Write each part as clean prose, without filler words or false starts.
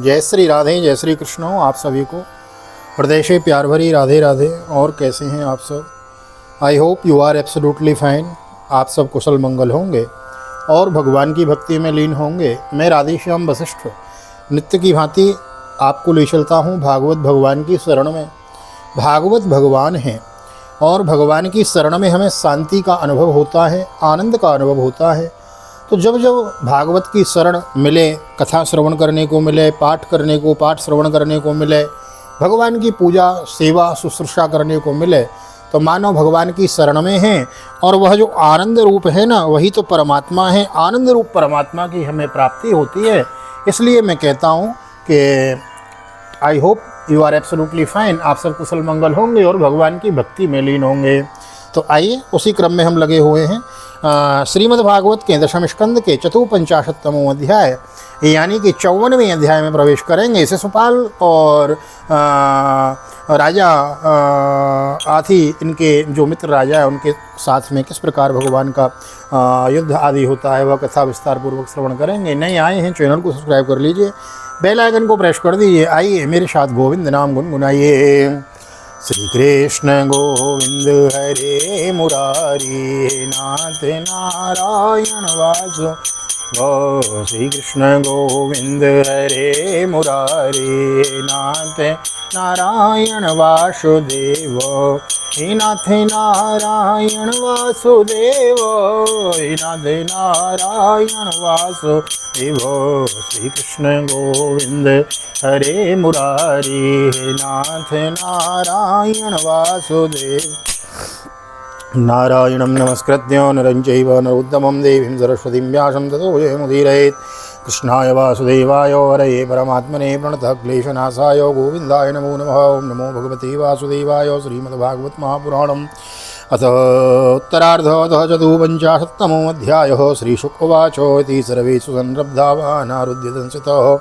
जय श्री राधे, जय श्री कृष्ण हो आप सभी को। प्रदेशे प्यार भरी राधे राधे। और कैसे हैं आप सब? I hope you are absolutely fine. आप सब कुशल मंगल होंगे और भगवान की भक्ति में लीन होंगे। मैं राधेश्याम वशिष्ठ नित्य की भांति आपको ले चलता हूँ भागवत भगवान की शरण में। भागवत भगवान हैं और भगवान की शरण में हमें शांति का अनुभव होता है, आनंद का अनुभव होता है। तो जब जब भागवत की शरण मिले, कथा श्रवण करने को मिले, पाठ श्रवण करने को मिले, भगवान की पूजा सेवा शुश्रूषा करने को मिले, तो मानो भगवान की शरण में हैं और वह जो आनंद रूप है ना, वही तो परमात्मा है। आनंद रूप परमात्मा की हमें प्राप्ति होती है। इसलिए मैं कहता हूँ कि I hope you are absolutely fine. आप सब कुशल मंगल होंगे और भगवान की भक्ति में लीन होंगे। तो आइए उसी क्रम में हम लगे हुए हैं। श्रीमद् भागवत के दशम स्कंद के 54वें अध्याय यानी कि 54वें अध्याय में प्रवेश करेंगे। शिशुपाल और राजा आदि, इनके जो मित्र राजा है, उनके साथ में किस प्रकार भगवान का युद्ध आदि होता है, वह कथा विस्तार पूर्वक श्रवण करेंगे। नए आए हैं चैनल को सब्सक्राइब कर लीजिए, बेल आइकन को प्रेस कर दीजिए। आइए मेरे साथ गोविंद नाम गुनगुनाइए। श्री कृष्ण गोविंद हरे मुरारी, नाथ नारायण वासुदेव। श्री कृष्ण गोविंद हरे मुरारी, नाथ नारायण वासुदेव। हे नाथ नारायण वासुदेव, हे नाथ नारायण वासुदेव। श्री कृष्ण गोविंद हरे मुरारी, हे नाथ नारायण वासुदेव। नारायणं नमस्कृत्य नरं चैव नरोत्तमं देवीं सरस्वतीं व्यासं ततो जयमुदीरयेत्। कृष्णाय वासुदेवाय हरये परमात्मने प्रणतः क्लेशनाशाय गोविन्दाय नमो नमः। ओं नमो भगवते वासुदेवाय। श्रीमद्भागवत महापुराणम् अथ उत्तरार्धः चतुःपञ्चाशत्तमोऽध्यायः। श्रीशुक उवाच इति सर्वेषु संरब्धावा नारुध्य संसितः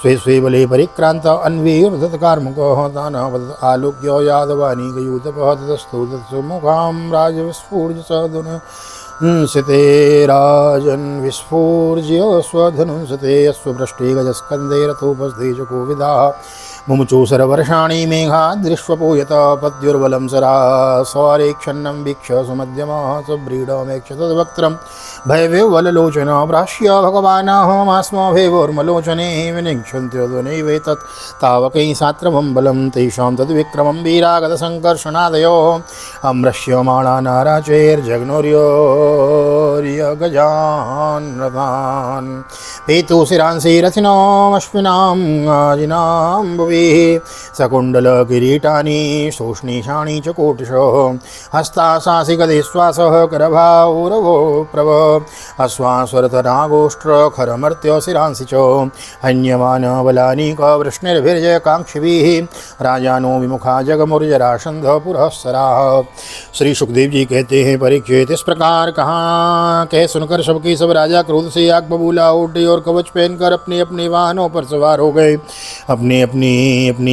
स्वे स्वे बले परिक्रान्त अन्वेयुर्धतकार्मुकः तानवदत् आलोक्य यादवानीकयूतपः ततस्तु तत्सुमुखां राजविस्फूर्य सधनुंसते। राजन् विस्फूर्य स्वधनुंसते अश्वभ्रष्टे गजस्कन्धे रथोपस्थे च कोविदाः। मुमुचु सरवर्षाणि मेघादृश्वपूयत पद्युर्बलं सरासरेक्षन्नं वीक्ष सुमध्यमः सुव्रीडमेक्ष तद्वक्त्रं भयविह्वललोचन प्राश्य भगवानाहमास्मभेवोर्मलोचने विनिक्षन्त्योदनैवेतत् तावकै सात्रमं बलं तेषां तद्विक्रमं वीरागतसङ्कर्षणादयोः अम्रश्यमाणा नाराचैर्जघ्नोर्योर्यगजान् रथान् पेतुशिरांसि रथिनोऽश्विनां गाजिनां भुवि सकुण्डलकिरीटानि शोष्णीषाणि च कोटिशः हस्ताशासिकदेश्वासः करभावरवो प्रभ अश्वास्वरथनागोष्ट्र खरमर्त्यशिरांसि च हन्यमानबलानीक वृष्णिर्भिर्जयकाङ्क्षिभिः राजानो विमुखा जगमुर्जरासन्ध पुरःसराः। श्री सुखदेव जी कहते हैं, परीक्षित इस प्रकार कहाँ कह सुनकर सबके सब राजा क्रोध से आग बबूला उठे और कवच पहनकर अपने अपने वाहनों पर सवार हो गए। अपनी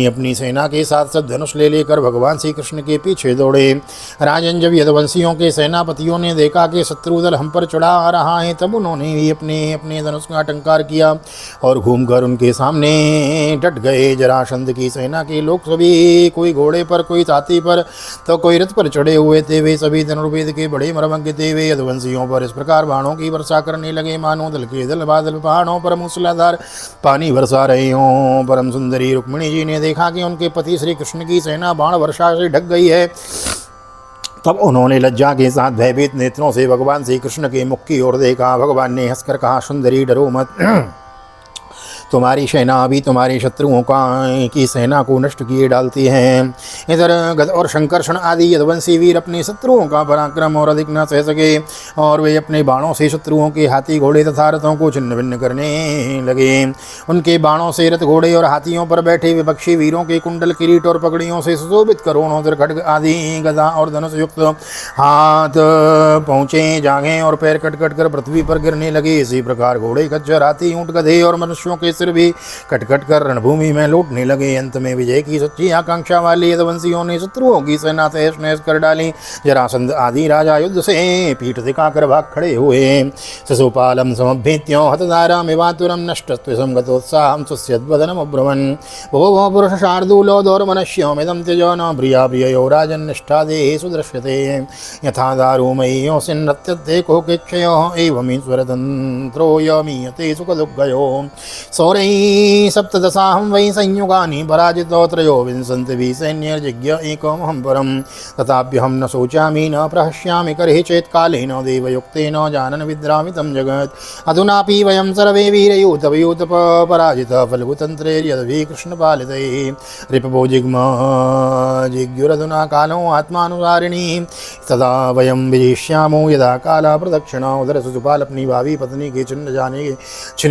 अपनी सेना के साथ सब धनुष ले लेकर भगवान श्री कृष्ण के पीछे दौड़े। राजन जब यदुवंशियों के सेनापतियों ने देखा कि शत्रुदल हम पर चढ़ा आ रहा है, तब उन्होंने भी अपने अपने धनुष का टंकार किया और घूमकर उनके सामने डट गए। जरासंध की सेना के लोग सभी, कोई घोड़े पर, कोई हाथी पर, तो कोई रथ पर चढ़े हुए थे। वे सभी धनुर्वेद के बड़े मर्मज्ञ थे। वे यदुवंशियों पर इस प्रकार बाणों की वर्षा करने लगे मानो दल के दल बादल पहाड़ों पर मूसलाधार पानी बरसा रहे हों। परम सुंदरी रुक्मिणी जी ने देखा कि उनके पति श्री कृष्ण की सेना बाण वर्षा से ढक गई है। तब उन्होंने लज्जा के साथ भयभीत नेत्रों से भगवान श्री कृष्ण के मुख की ओर देखा। भगवान ने हंसकर कहा, सुंदरी डरो मत, तुम्हारी सेना अभी तुम्हारे शत्रुओं की सेना को नष्ट किए डालती है। इधर गद और शंकर्षण आदि यदुवंशी वीर अपने शत्रुओं का पराक्रम और अधिक न सह सके और वे अपने बाणों से शत्रुओं के हाथी घोड़े तथा रथों को छिन्न भिन्न करने लगे। उनके बाणों से रथ घोड़े और हाथियों पर बैठे विपक्षी वीरों के कुंडल किरीट और पगड़ियों से सुशोभित करोड़ों खड्ग आदि गदा और धनुष युक्त हाथ पहुँचे, जांघें और पैर कट कट कर पृथ्वी पर गिरने लगे। इसी प्रकार घोड़े, खच्चर, हाथी, ऊँट, गधे और मनुष्यों के सिर भी कटकट कर रणभूमि में लौटने लगे। अंत में विजय की सच्ची आकांक्षा वाले यदुवंशियों ने शत्रुओं की सेना तहस नहस कर डाली। जरासंध आदि राजा युद्ध से पीठ दिखाकर भाग खड़े हुए। शिशुपालम समभेत्यो हतधारामिवातुरं नष्टस्त्वं गतोत्साहं स्वस्यद्वदनम् अब्रुवन् भो पुरुष शार्दूलो दौर्मनश्योमिदं त्यजो न प्रिया प्रिययो राजन्निष्ठादेषु दृश्यते यथा दारुमय्यो सिन्नत्यते कोकिक्षयो एवमीश्वरतन्त्रो यमीयते सुखदुःखयो सौरैः सप्तदशाहं वै संयुगानि पराजितो त्रयोविंशतिभिः सैन्यैर्जिज्ञ एकमहं परं तथाप्यहं न शोचामि न प्रहस्यामि करहि चेत् कालेन देवयुक्तेन जानन् विद्रामितं जगत् अधुनापि वयं सर्वे वीरयूथपयूथ पराजितः फल्गुतन्त्रैर्यद्भिः कृष्णपालितैः रिपवो जिग्युरधुना कालो आत्मानुसारिणी तदा वयं विजिष्यामो यदा काला प्रदक्षिणा। उधर शिशुपाल अपनी भावी पत्नी के छिन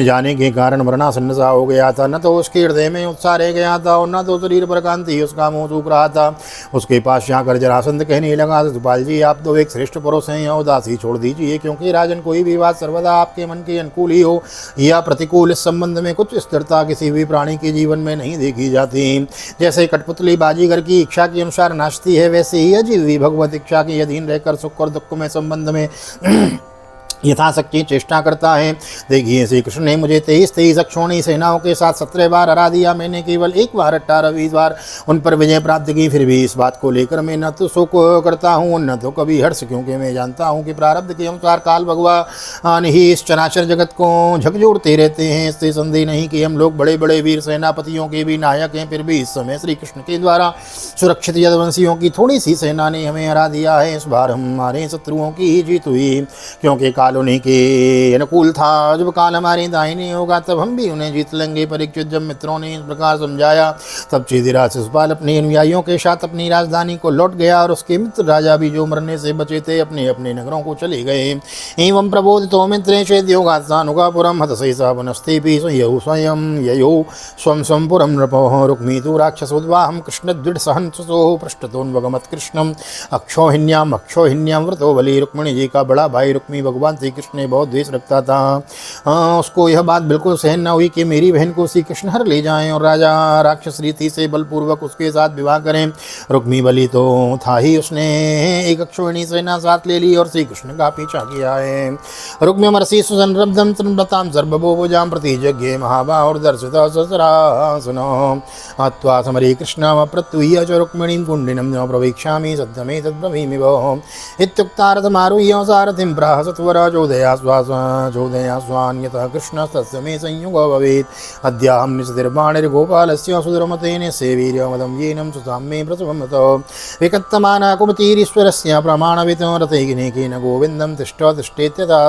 जाने के कारण मरणासन्न सा हो गया था। न तो उसके हृदय में उत्साह रह गया था और न तो शरीर पर कांति, उसका मुंह सूख रहा था। उसके पास जाकर जरासंध कहने लगा, शिशुपाल जी आप तो एक श्रेष्ठ पुरुष हैं, यह उदासी छोड़ दीजिए, क्योंकि राजन कोई भी बात सर्वदा आपके मन के अनुकूल ही हो या प्रतिकूल, इस संबंध में कुछ स्थिरता किसी भी प्राणी के जीवन में नहीं देखी जाती। जैसे कठपुतली बाजीगर की इच्छा के अनुसार नाचती है, वैसे ही अजीव भी भगवत इच्छा के अधीन रहकर सुख और दुख में संबंध में यथाशक्ति चेष्टा करता है। देखिए श्री कृष्ण ने मुझे 23 अक्षौणी सेनाओं के साथ 17 बार हरा दिया। मैंने केवल एक बार 18-20 बार उन पर विजय प्राप्त की। फिर भी इस बात को लेकर मैं न तो शोक करता हूँ न तो कभी हर्ष, क्योंकि मैं जानता हूँ कि प्रारब्ध के अनुसार काल भगवान ही इस चराचर जगत को झकझोरते रहते हैं। इससे संदेह नहीं कि हम लोग बड़े बड़े वीर सेनापतियों के भी नायक हैं। फिर भी इस समय श्री कृष्ण के द्वारा सुरक्षित यदुवंशियों की थोड़ी सी सेना ने हमें हरा दिया है। इस बार हमारे शत्रुओं की ही जीत हुई, क्योंकि काल उन्हीं के अनुकूल था। जब काल हमारे दाहिने होगा तब हम भी उन्हें जीत लेंगे। परीक्षित जब मित्रों ने इस प्रकार समझाया तब चेदिराज शिशुपाल अपने अनुयायियों के साथ अपनी राजधानी को लौट गया और उसके मित्र राजा भी जो मरने से बचे थे अपने अपने नगरों को चले गए। एवं प्रबोधितो मित्रे चेद्योगात्सानुगापुरं हतशैषा वनस्तेऽपि स्वयं ययो स्वं स्वं पुरं नृपोः रुक्मीतु राक्षसोद्वाहं कृष्णद्विडसहंससोः पृष्ठतोन्वगमत्कृष्णम् अक्षौहिण्यां व्रतो बलि। रुक्मिणी जी का बड़ा भाई रुक्मी भगवान श्री कृष्ण ने बहुत द्वेष रखता था। उसको यह बात बिल्कुल सहन न हुई कि मेरी बहन को श्री कृष्ण हर ले जाएं और राजा राक्षस रीति से बलपूर्वक उसके साथ विवाह करें। रुक्मी बलि तो था ही, उसने एक अक्षौहिणी सेना साथ ले ली और श्री कृष्ण का पीछा किया है। रुक्म्यमर्षि सुसंरब्धं तृणवतां सर्वभुजां प्रतिजज्ञे महाबाहुर्दर्शितः ससरासनो हत्वा समरे कृष्णम् अप्रत्यूह्य च रुक्मिणीं कुण्डिनं न प्रवेक्ष्यामि सत्यमेतद्ब्रवीमि भोः इत्युक्तार्थमारुह्य सारथिं प्राह सत्वरा चोदयास्वान्यतः कृष्णस्तस्य मे संयुगो भवेत्। अद्याहं निशतिर्बाणिर्गोपालस्य सुदुर्मतेन सेवीर्यमदं येनं सुतां मे प्रसवमतो विकत्तमाना कुमतीरीश्वरस्य प्रमाणवितो रथैकिनेकेन गोविन्दं तिष्ठतिष्ठेत्यथा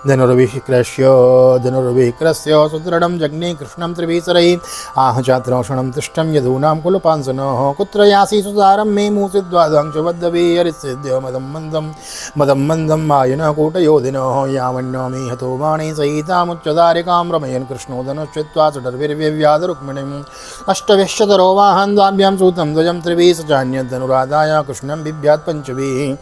धनुर्विक्रस्य सुदृढं जग्ने कृष्णं त्रिभिसरैः आह चात्रौषणं तिष्ठं यदूनां कुलपांसनः कुत्र यासि सुतारं मे मूसिद्वादांश वद्दवे हरिसिद्य मदं मन्दं मायन कूटयोधिनः यावन्नमी हतो बाणे सहितामुच्चदारिकां रमयन् कृष्णो धनुश्चित्वा चतुर्भिर्व्यव्याध रुक्मिणीम् अष्टविंशतरो वाहन् द्वाभ्यां सूतं ध्वजं त्रिभिः स चान्यद्धनुराधाय कृष्णं बिभ्यात् पंचभिः।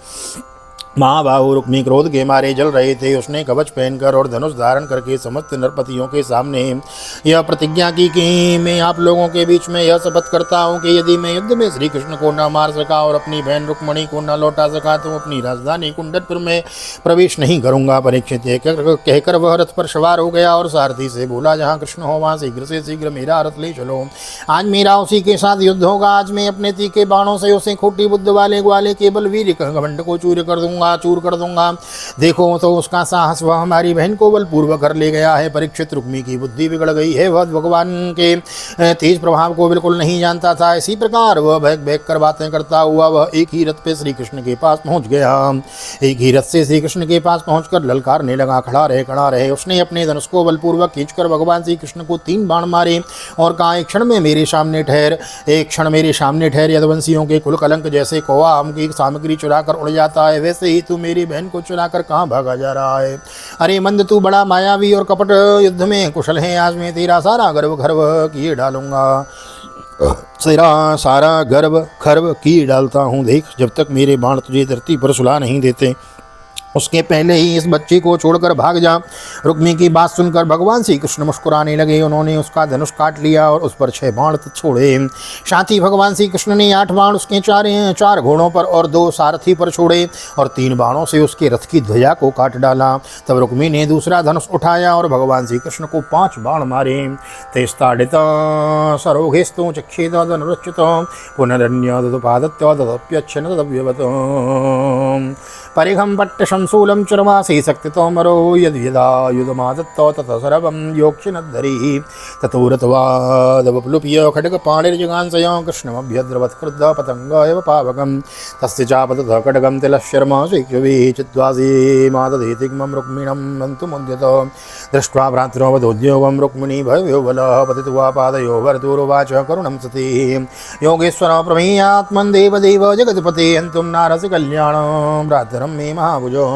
महाबाहु रुक्मी क्रोध के मारे जल रहे थे। उसने कवच पहनकर और धनुष धारण करके समस्त नरपतियों के सामने यह प्रतिज्ञा की कि मैं आप लोगों के बीच में यह शपथ करता हूँ कि यदि मैं युद्ध में श्री कृष्ण को न मार सका और अपनी बहन रुक्मिणी को न लौटा सका तो अपनी राजधानी कुंडलपुर में प्रवेश नहीं करूंगा। परीक्षित कहकर वह रथ पर सवार हो गया और सारथी से बोला, जहाँ कृष्ण हो वहाँ शीघ्र से शीघ्र मेरा रथ ले चलो। आज मेरा उसी के साथ युद्ध होगा। आज मैं अपने तीखे बाणों से उसे खोटी बुद्ध वाले ग्वाले केवल वीर घमंड को चूर कर दूंगा। देखो तो उसका साहस, वह हमारी बहन को बलपूर्वक कर ले गया है। परीक्षित रुक्मी की बुद्धि बिगड़ गई है, वह भगवान के तेज प्रभाव को बिल्कुल नहीं जानता था। इसी प्रकार वह बहक कर बातें करता हुआ वह एक ही रथ पे श्री कृष्ण के पास पहुंच गया। एक ही रथ से श्री कृष्ण के पास पहुंचकर ललकारने लगा, खड़ा रहे। उसने अपने धनुष को बलपूर्वक खींचकर भगवान श्री कृष्ण को 3 बाण मारे और कहा, एक क्षण मेरे सामने ठहर। यदुवंशियों के कुल कलंक जैसे कौवा आम की सामग्री चुरा कर उड़ जाता है, वैसे ही तू मेरी बहन को चुराकर कहाँ भागा जा रहा है। अरे मंद, तू बड़ा मायावी और कपट युद्ध में कुशल है। आज मैं तेरा सारा गर्व किए डालूंगा, तेरा सारा गर्व खर्व किए डालता हूँ। देख, जब तक मेरे बाण तुझे धरती पर सुला नहीं देते उसके पहले ही इस बच्ची को छोड़कर भाग जा। रुक्मी की बात सुनकर भगवान श्री कृष्ण मुस्कुराने लगे। उन्होंने उसका धनुष काट लिया और उस पर 6 बाण छोड़े। साथ ही भगवान श्री कृष्ण ने 8 बाण उसके 4 घोड़ों पर और 2 सारथी पर छोड़े और 3 बाणों से उसके रथ की ध्वजा को काट डाला। तब रुक्मी ने दूसरा धनुष उठाया और भगवान श्री कृष्ण को 5 बाण मारे। तेस्ताडित सरोघेस्तु चक्षेद धनुरुच्युत पुनरन्य ददुपादत्य ददप्यच्छन ददव्यवत परिघं पट्ट शंसूलं चर्मासी शक्तितो मरो यद्यदा युधमादत्तो तत सर्वं योक्षिणद्धरिः ततो रथवादवप्लुप्य खड्गपाणिर्जगांसयो कृष्णमभ्यद्रवत्कृद्ध पतङ्गायव पावकं तस्य चापततः खड्गं तिलशर्मा शिक्षुभिः चित्वासी मादधीतिग्मं रुक्मिणं हन्तुमुद्यत दृष्ट्वा भ्रातृवधोद्योगं रुक्मिणी भयविह्वलः पतित्वा पादयो भर्तुरुवाच करुणं सती योगेश्वर प्रमेयात्मन् देवदेव जगत्पते हन्तुं नारसि कल्याणं भ्रातरं में महाभुजो।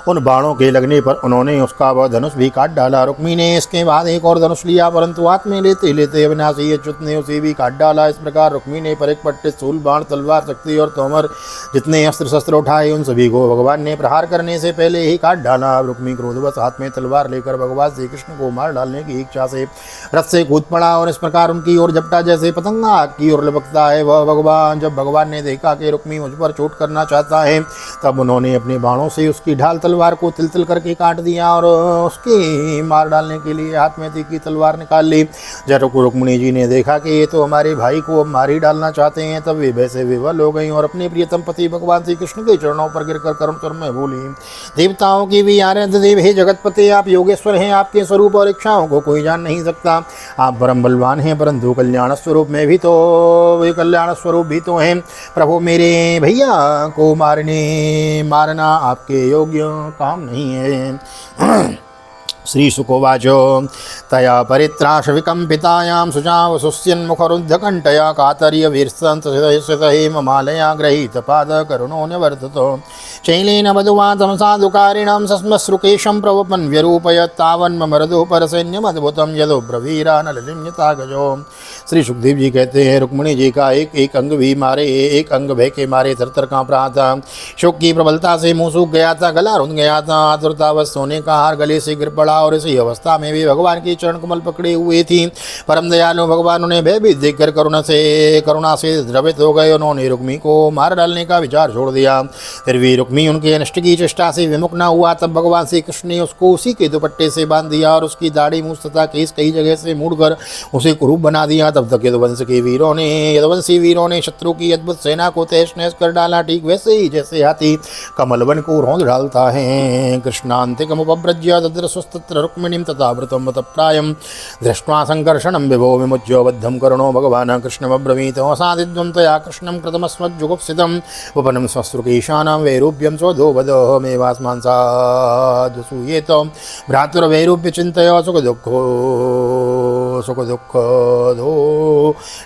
उन बाणों के लगने पर उन्होंने उसका वह धनुष भी काट डाला। रुक्मी ने इसके बाद एक और धनुष लिया, परंतु हाथ में लेते लेते अविनाशी अच्युत ने उसे भी काट डाला। इस प्रकार रुक्मी ने परिक पट्टे सूल बाण तलवार शक्ति और तोमर जितने अस्त्र शस्त्र उठाए उन सभी को भगवान ने प्रहार करने से पहले ही काट डाला। रुक्मी क्रोधवश हाथ में तलवार लेकर भगवान श्री कृष्ण को मार डालने की इच्छा से रथ से कूद पड़ा और इस प्रकार उनकी ओर झपटा जैसे पतंगा आग की ओर लपकता है वह भगवान। जब भगवान ने देखा कि रुक्मी मुझ पर चोट करना चाहता है तब उन्होंने अपने बाणों से उसकी ढाल तलवार को तिल तिल करके काट दिया और उसकी मार डालने के लिए हाथ में तीखी तलवार निकाल ली। जब रुक्मिणी जी ने देखा कि ये तो हमारे भाई को अब मार ही डालना चाहते हैं तब वे वैसे विवल हो गई और अपने प्रियतम पति भगवान श्री कृष्ण के चरणों पर गिरकर करुण स्वर में बोली, देवताओं की भी आराध्य देव हे जगतपते, आप योगेश्वर हैं, आपके स्वरूप और इच्छाओं को कोई जान नहीं सकता। आप परम बलवान हैं परंतु कल्याण स्वरूप में भी तो वे कल्याण स्वरूप भी तो हैं। प्रभु मेरे भैया को मारना आपके योग्य काम नहीं है। श्री शुकोवाचो तया परित्राश विकम्पितायां सुजाव सुस्यन्मुखरुद्धकण्ठया कातर्य वीरस्तंतहिममालया गृहीत पाद करुणो निवर्ततो शैलेन वधुवा तमसाधुकारिणं सस्मश्रुकेशं प्रवपन् व्यरूपयत् तावन्ममरदु परसैन्यमद्भुतं यदुब्रवीरा नलिन्यता गजो। श्री सुखदेव जी कहते हैं रुक्मिणी जी का एक अंग भी मारे एक अंग भय के मारे थरथर काँप रहा था। शोक की प्रबलता से मुंह सूख गया था, गला रुंध गया था, आतुरतावश सोने का हार गले से गिर पड़ा और इसी अवस्था में भी भगवान की चरण कमल पकड़े हुए थी। परम दयालु भगवान उन्हें भयभीत देखकर करुणा से द्रवित हो गए। उन्होंने रुक्मी को मार डालने का विचार छोड़ दिया। फिर भी रुक्मी उनके अनिष्ट की चेष्टा से विमुख न हुआ। तब भगवान श्री कृष्ण ने उसको उसी के दुपट्टे से बांध दिया और उसकी दाढ़ी मूछ तथा केस कई जगह से मुड़कर उसे कुरूप बना दिया। तब तक यदुवंशी वीरों ने शत्रु की अद्भुत सेना को तहस नहस कर डाला, ठीक वैसे ही जैसे हाथी कमलवन को रौंद डालता है। कृष्णान्तिकमुपव्रज्य तद्रस्वस्तत्र रुक्मिणीं तथा वृतं वतप्रायं दृष्ट्वा संकर्षणं विभो विमुच्य बद्धं करुणो भगवान् कृष्णमब्रवीत असादिद्वं तया कृष्णं कृतमस्मज्जुगुप्सितं वपनं स्वश्रुकेशानां वैरूप्यं स्वधो वदोहमेवास्मान् साधुसूयेत भ्रातुर्वैरूप्य चिन्तय सुखदुःखदो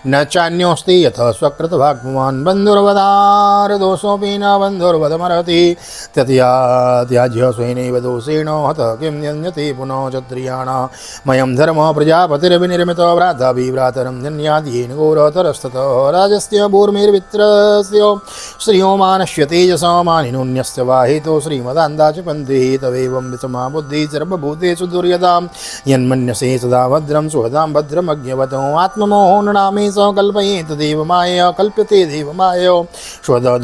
न चान्योऽस्ति यथा स्वकृतभाग्भवान् बन्धुर्वदार दोषोऽपि न बन्धुर्वदमर्हति त्याज्य स्वेनैव दोषेण हतः किं यन्यते पुनः क्षत्रियाणां मयं धर्मः प्रजापतिर्विनिर्मितो भ्राताभिभ्रातरं धन्याद्येन घोरतरस्ततः राजस्य भूर्मिर्वित्रस्य श्रियो मानस्य तेजसा मानिनोऽन्यस्य वाहितो श्रीमदान्दाचपन्तिः तवेवं विषमा बुद्धिः सर्वभूतेषु दुर्यतां यन्मन्यसे सदा भद्रं सुहदां भद्रमज्ञवतो आत्ममोहो नृणामे स कल्पयेत देवमाया कल्प्यते देवमाया स्वदा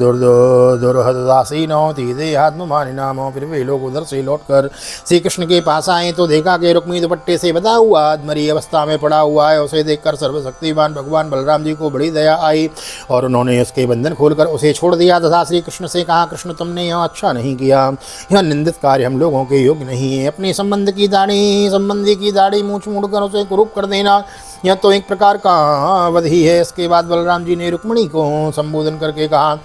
दुर्हदासीनो देहात्ममानिनाम। फिर वे लोग उधर से लौटकर श्री कृष्ण के पास आए तो देखा कि रुक्मी दुपट्टे से बंधा हुआ अधमरी अवस्था में पड़ा हुआ है। उसे देखकर सर्वशक्तिमान भगवान बलराम जी को बड़ी दया आई और उन्होंने उसके बंधन खोलकर उसे छोड़ दिया तथा श्री कृष्ण से कहा, कृष्ण तुमने यह अच्छा नहीं किया, यह निंदित कार्य हम लोगों के योग्य नहीं है। अपने संबंधी की दाढ़ी मूछ मूड़कर उसे कुरूप कर देना यह तो एक प्रकार का वध ही है। इसके बाद बलराम जी ने रुक्मिणी को संबोधन करके कहा,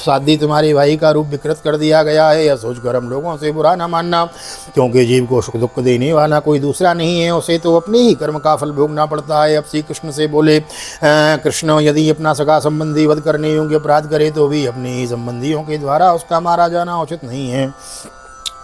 शादी तुम्हारे भाई का रूप विकृत कर दिया गया है। यह सोचकर हम लोगों से बुरा न मानना, क्योंकि जीव को सुख दुख देने वाला कोई दूसरा नहीं है, उसे तो अपने ही कर्म का फल भोगना पड़ता है। अब श्री कृष्ण से बोले, कृष्ण यदि अपना सगा संबंधी वध करने योग्य अपराध करे तो भी अपने ही संबंधियों के द्वारा उसका मारा जाना उचित नहीं है,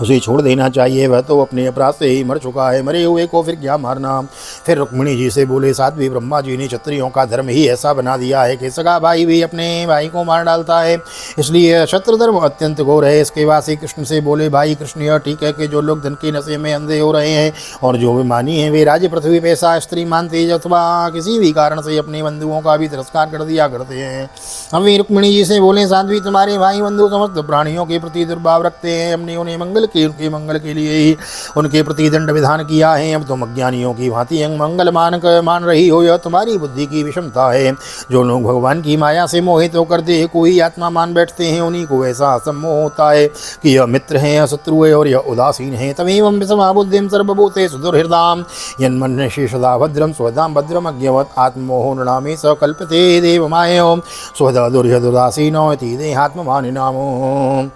उसे छोड़ देना चाहिए। वह तो अपने अपराध से ही मर चुका है, मरे हुए को फिर क्या मारना। फिर रुक्मिणी जी से बोले, साध्वी ब्रह्मा जी ने क्षत्रियों का धर्म ही ऐसा बना दिया है कि सगा भाई भी अपने भाई को मार डालता है, इसलिए क्षत्र धर्म अत्यंत घोर है। इसके बाद श्री कृष्ण से बोले, भाई कृष्ण यह ठीक है कि जो लोग धन के नशे में अंधे हो रहे हैं और जो अभिमानी हैं वे राज्य पृथ्वी पे ऐसा स्त्री मानते अथवा किसी भी कारण से अपने बंधुओं का भी तिरस्कार कर दिया करते हैं। हम भी रुक्मिणी जी से बोले, साध्वी तुम्हारे भाई बंधु समस्त प्राणियों के प्रति दुर्भाव रखते हैं, हमने उन्हें उनके मंगल के लिए ही उनके प्रति दंड विधान किया है। अब तुम अज्ञानियों की भांति मंगल मान रही हो, यह तुम्हारी बुद्धि की विषमता है। जो लोग भगवान की माया से मोहित होकर देह को ही आत्मा मान बैठते हैं उन्हीं को ऐसा सम्मोह होता है कि यह मित्र है, यह शत्रु है और यह उदासीन है। तमेवं विषमा बुद्धिं सर्वभूतेषु सुदुर्हृदां यन्मन्यसे सदा भद्रं स्वदां भद्रम अज्ञवत् आत्मोहो नृणामे स कल्पते देवमायो स्वदा दुर्हृदुदासीनो इति देहात्ममानिनामो।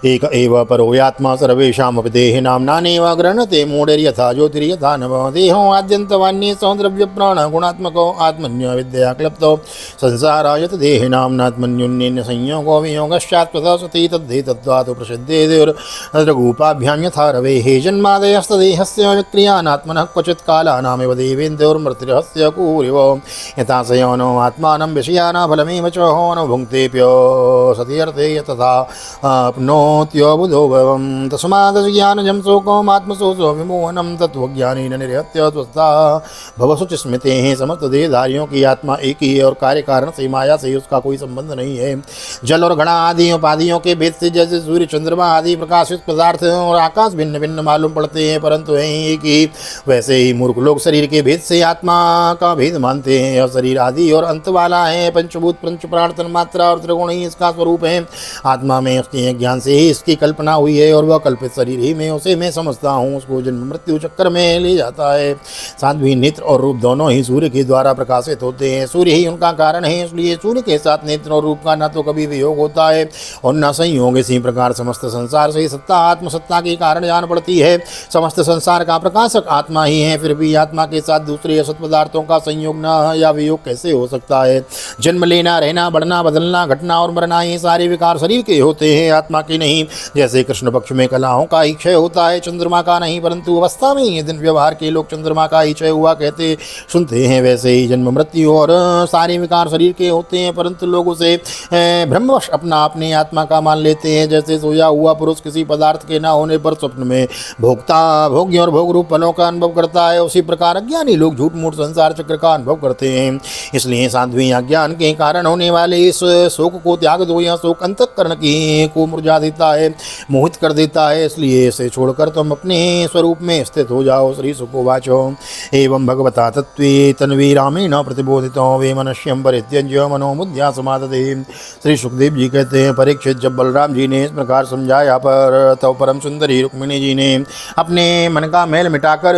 एक एव परो यात्मा सर्वेषामपि देहिनां नानेव गृह्णते मूढैर्यथा ज्योतिर्यथा नभः देहो आद्यन्तवान्ये सौ द्रव्य प्राण गुणात्मको आत्मन्य विद्या क्लप्तो संसारायत देहिनां नात्मन्योन्येन संयोगो वियोगश्चात्मतः सति तद्धेतत्वात् प्रसिद्धे देवरघूपाभ्यां यथा रवेः जन्मादयस्तदेहस्य विक्रियानात्मनः क्वचित् कालानामेव देवेन्द्रोर्मृतिरहस्य कुरिव यथा स योनो आत्मानं विषयाना फलमेव च हो भुङ्क्तेऽप्यो सति अर्थे तथा बुधोभवं तस्माद्ज्ञानजं शोकम् आत्मशोषो विमोहनं तत्त्वज्ञानेन निरहत्य स्वस्था भवशुचिस्मृतेः। समस्त देहधारियों की आत्मा एक ही है और कार्य कारण से माया से उसका कोई संबंध नहीं है। जल और घड़ा आदि उपाधियों के भेद से जैसे सूर्य चंद्रमा आदि प्रकाशित पदार्थ और आकाश भिन्न भिन्न मालूम पड़ते हैं परंतु है एक ही, वैसे ही मूर्ख लोग शरीर के भेद से आत्मा का भेद मानते हैं। यह शरीर आदि और अंत वाला है, पंचभूत पंच प्राण तन्मात्रा और त्रिगुण ही इसका स्वरूप है। आत्मा में उसके ज्ञान से ही इसकी कल्पना हुई है और वह कल्पित शरीर ही में उसे मैं समझता हूँ, उसको जन्म मृत्यु चक्कर में ले जाता है। साध्वी नेत्र और रूप दोनों ही सूर्य के द्वारा प्रकाशित होते हैं, सूर्य ही उनका कारण है, इसलिए सूर्य के साथ नेत्र और रूप का न तो कभी वियोग होता है और न संयोग। इसी प्रकार समस्त संसार से सत्ता आत्मसत्ता के कारण जान पड़ती है। समस्त संसार का प्रकाशक आत्मा ही है, फिर भी आत्मा के साथ दूसरे असत पदार्थों का संयोग न या वियोग कैसे हो सकता है। जन्म लेना, रहना, बढ़ना, बदलना, घटना और मरना ये सारे विकार शरीर के होते हैं, आत्मा के नहीं। जैसे कृष्ण पक्ष में कलाओं का ही क्षय होता है, चंद्रमा का नहीं, परंतु अवस्था में ये दिन व्यवहार के लोग चंद्रमा का ही क्षय हुआ कहते सुनते हैं, वैसे ही जन्म मृत्यु और सारे विकार शरीर के होते हैं परंतु लोग उसे ब्रह्मवश अपनी आत्मा का मान लेते हैं। जैसे सोया हुआ पुरुष किसी पदार्थ के न होने पर स्वप्न में भोग्य और भोग रूप फलों का अनुभव करता है, उसी प्रकार अज्ञानी लोग झूठ मूठ संसार चक्र का अनुभव करते हैं। इसलिए साध्वी अज्ञान के कारण होने वाले इस शोक को त्याग दो। यह शोक अंतःकरण की को मुरझा देता है, मोहित कर देता है, इसलिए इसे छोड़कर तुम अपने स्वरूप में स्थित हो जाओ। श्री शुकोवाचो एवं भगवता तत्त्वे तन्वी रामेण प्रतिबोधितो वे मनुष्यं परित्यज्य मनोमुद्या समादते। श्री सुखदेव जी कहते हैं, परीक्षित जब बलराम जी ने इस प्रकार समझाया पर तो परम सुंदरी रुक्मिणी जी ने अपने मन का मैल मिटाकर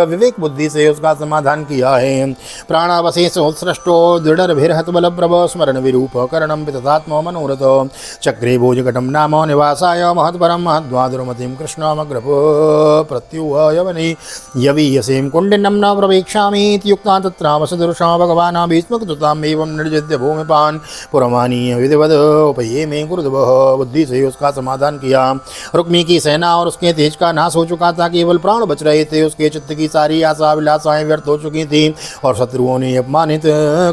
विवेक बुद्धि से उसका समाधान किया है। प्राणावशेष उत्सृष्टो दृढ़ बल प्रभ स्मरण विरूप करणम विततात्म मनोरथ चक्रे भोजघटम नाम निवासाय महत्परम महद्वादुरमतिं कृष्णमग्रप प्रत्युवयवने यवीयसें कुण्डिनं न प्रवेक्षामि इत्युक्ता तत्रावसदृशा भगवान् भीष्मकृताम् एवं निर्जित्य भूमिपान् पुरमानीय विधिवद उपये में गुरुदेवः। बुद्धि से उसका समाधान किया। रुक्मी की सेना और उसके तेज का नाश हो चुका था, केवल प्राण बच रहे थे। उसके चित्त की सारी आशा अभिलाषाएं व्यर्थ हो चुकी थी और शत्रुओं ने अपमानित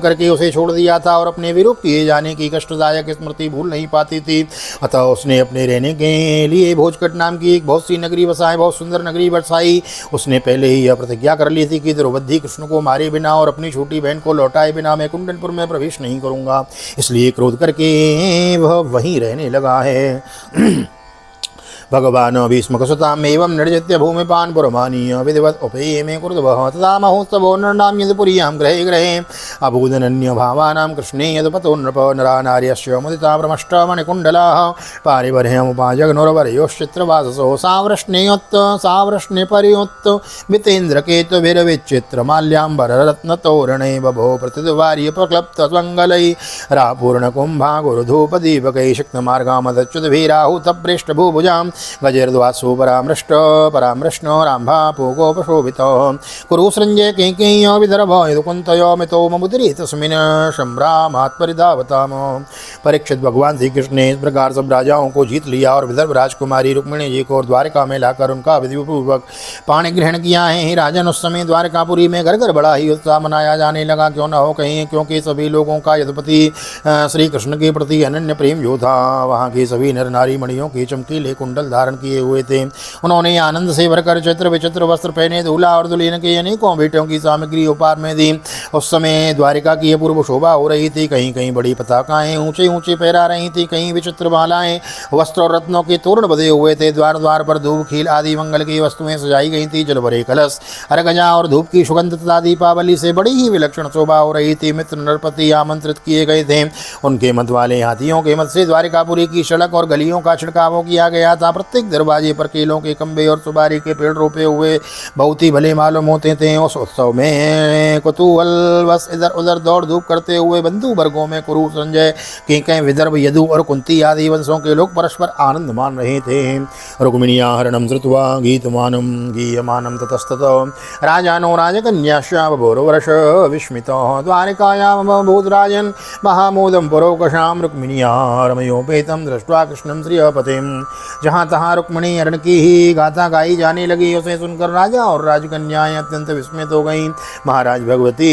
करके उसे छोड़ दिया था और अपने विरूप किए जाने की कष्टदायक स्मृति भूल नहीं पाती थी। अतः उसने अपने रहने के लिए भोजकट नाम की एक बहुत सी नगरी बसाई, बहुत सुंदर नगरी बसाई। उसने पहले ही यह प्रतिज्ञा कर ली थी कि द्रौपदी कृष्ण को मारे बिना और अपनी छोटी बहन को लौटाए बिना मैं कुंडनपुर में प्रवेश नहीं करूंगा। इसलिए क्रोध करके वह वहीं रहने लगा है। भगवान भीष्मकसुताम् एवं निर्जित्य भूमिपान् पुरमानीय विधिवत् उपये में कुरुद्वः तदा महोत्सवो नृणां यदुपुर्यां ग्रहे ग्रहे अभूदनन्य भावानां कृष्णे यदुपतो नृप नरा नार्यस्य मुदिता प्रमष्टमणिकुण्डलाः पारिबर्ह्यमुपाजगनुरवरयोश्चित्रवाससो सावृष्णे पर्योत्त मितेन्द्रकेतुभिर्विचित्रमाल्याम्बररत्नतोरणे बभो प्रतिद्वार्यपक्लप्तस्वङ्गलैः रापूर्णकुम्भा गुरुधूपदीपकैः शक्तमार्गामदच्युतभिराहुतपृष्ठभूभुजां गजैर्द्वासो परामृष्टो राम्भा पूगोपशोभितो कुरुसृञ्जय कैकेय्यो विदर्भो यदुकुन्तयो मितो ममुदरी तस्मिन् संभ्रामात्परिधावताम। परीक्षित भगवान श्री कृष्ण ने इस प्रकार सब राजाओं को जीत लिया और विदर्भ राजकुमारी रुक्मिणी जी को द्वारका में लाकर उनका विधिपूर्वक पाणी ग्रहण किया है। राजन उस समय द्वारकापुरी में घर घर बड़ा ही उत्साह मनाया जाने लगा, क्यों न हो कहीं, क्योंकि सभी लोगों का यदुपति श्री कृष्ण के प्रति अनन्य प्रेम जो था। वहाँ के सभी नर नारी मणियों के चमकीले कुंडल धारण किए हुए थे। उन्होंने आनंद से भरकर चित्र विचित्र वस्त्र पहने दूल्हा और दुल्हन के अनेकों बेटों की सामग्री उपहार में दी। उस समय द्वारिका की अपूर्व शोभा हो रही थी। कहीं कहीं बड़ी पताकाएं ऊंचे ऊंचे फहरा रही थी, कहीं विचित्र मालाएं वस्त्र और रत्नों के तोरण बधे हुए थे। द्वार द्वार पर धूप खील आदि मंगल की वस्तुएं सजाई गई थी। जल भरे कलश, अर्घजा और धूप की सुगंध तथा दीपावली से बड़ी ही विलक्षण शोभा हो रही थी। मित्र नरपति आमंत्रित किए गए थे। उनके मत वाले हाथियों के मत से द्वारिकापुरी की सड़क और गलियों का छिड़काव किया गया था। प्रत्येक दरवाजे पर केलों के खंबे और सुपारी के पेड़ रोपे हुए बहुत ही भले मालूम होते थे। उस उत्सव में कुतूहल बस इधर उधर दौड़ धूप करते हुए बंधु वर्गों में कुरु, संजय, केकय, विदर्भ, यदु और कुंती आदि वंशों के लोग परस्पर आनंद मान रहे थे। रुक्मिण्या हरणं श्रुत्वा गीतमानं गीयमानं ततस्ततो राजानो राजकन्याश्च बभूवुर्वर्ष विस्मितो द्वारिकायां बभूद्राजन् महामोदं पुरोकशां रुक्मिण्या रमयोपेतं दृष्ट्वा कृष्णं श्रियपतिं। जहाँ तहाँ रुक्मिणी हरण की ही गाथा गाई जाने लगी। उसे सुनकर राजा और राजकन्याएं अत्यंत विस्मित हो गईं। महाराज भगवती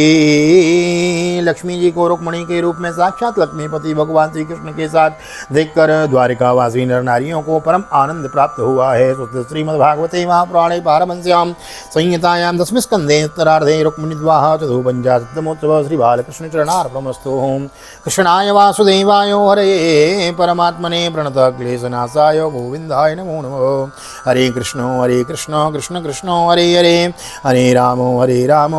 लक्ष्मी जी को रुक्मिणी के रूप में साक्षात लक्ष्मीपति भगवान श्री कृष्ण के साथ देखकर द्वारिकावासी नर नारियों को परम आनंद प्राप्त हुआ है। श्रीमद्भागवते महापुराणे पारमहंस्यां संहितायां 10वें स्कंदे उत्तरार्धे रुक्मिणीद्वाह चतुःपञ्चाशत्तमोत्सवः श्री बालकृष्ण चरणार्पणमस्तु। कृष्णाय वासुदेवाय हरे परमात्मने प्रणतः क्लेशनाशाय गोविन्दाय नमो नमः। हरे कृष्ण कृष्ण कृष्ण हरे हरे, हरे राम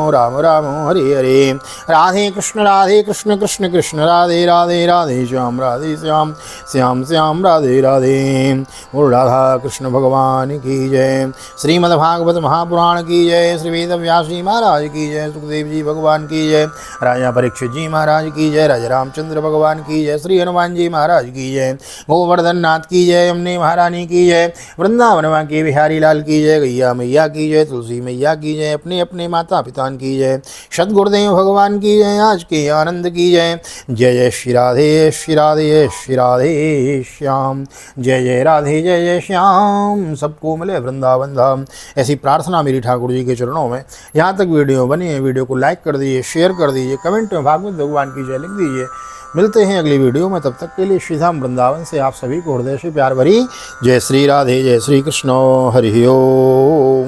राम राम हरे हरे। राधे कृष्ण कृष्ण कृष्ण राधे राधे, राधे श्याम श्याम श्याम राधे राधे। बोल राधा कृष्ण भगवान की जय। श्रीमद्भागवत महापुराण की जय। श्री वेद व्यास जी महाराज की जय। सुखदेव जी भगवान की जय। राजा परीक्षित जी महाराज की जय। राजा रामचंद्र भगवान की जय। श्री हनुमान जी महाराज की जय। गोवर्धन नाथ की जय। यमुने महारानी की जय। वृंदावन के बिहारी लाल की जय। गैया मैया की जय। तुलसी मैया की जय। अपने अपने माता पिता की जय। सद्गुरुदेव भगवान की जय। आज के आनंद की जय। जय जय श्री राधे श्री राधे श्री राधे श्याम। जय जय राधे जय जय श्याम। सबको मिले वृंदावन धाम, ऐसी प्रार्थना मेरी ठाकुर जी के चरणों में। यहाँ तक वीडियो बनी है, वीडियो को लाइक कर दीजिए, शेयर कर दीजिए, कमेंट में भागवत भगवान की जय लिख दीजिए। मिलते हैं अगली वीडियो में, तब तक के लिए श्रीधाम वृंदावन से आप सभी को हृदय से प्यार भरी जय श्री राधे जय श्री कृष्ण हरि ओम।